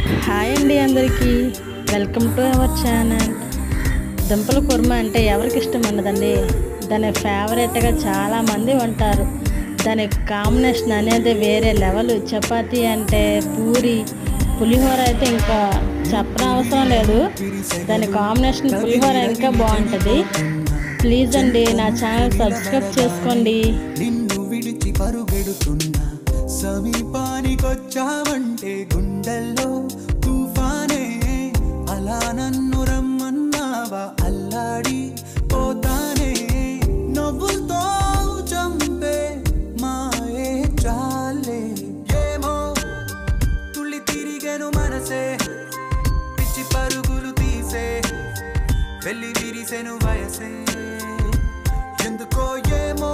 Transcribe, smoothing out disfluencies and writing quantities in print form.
Hi అండి అందరికీ, welcome to our channel. దుంపల కుర్మా అంటే ఎవరికి ఇష్టం ఉండదండి. దాని ఫేవరెట్గా చాలామంది ఉంటారు. దాని కాంబినేషన్ అనేది వేరే లెవెల్. చపాతీ అంటే పూరి, పులిహోర అయితే ఇంకా చెప్పనవసరం లేదు. దాని కాంబినేషన్ పులిహోర ఇంకా బాగుంటుంది. ప్లీజ్ అండి నా ఛానల్ సబ్స్క్రైబ్ చేసుకోండి. నిన్ను విడిచి పరుగెడుతున్నా సమీపానికొచ్చావంటే గుండెల్లో తుఫానే అలా నన్ను రమ్మన్నావా అల్లాడి పోతానే నవ్వులతో చంపే మాయే చాలే ఏమో తుళ్ళి తిరిగెను మనసే పిచ్చి పరుగులు తీసే వెళ్ళి విరిసెను వయసే ఎందుకో ఏమో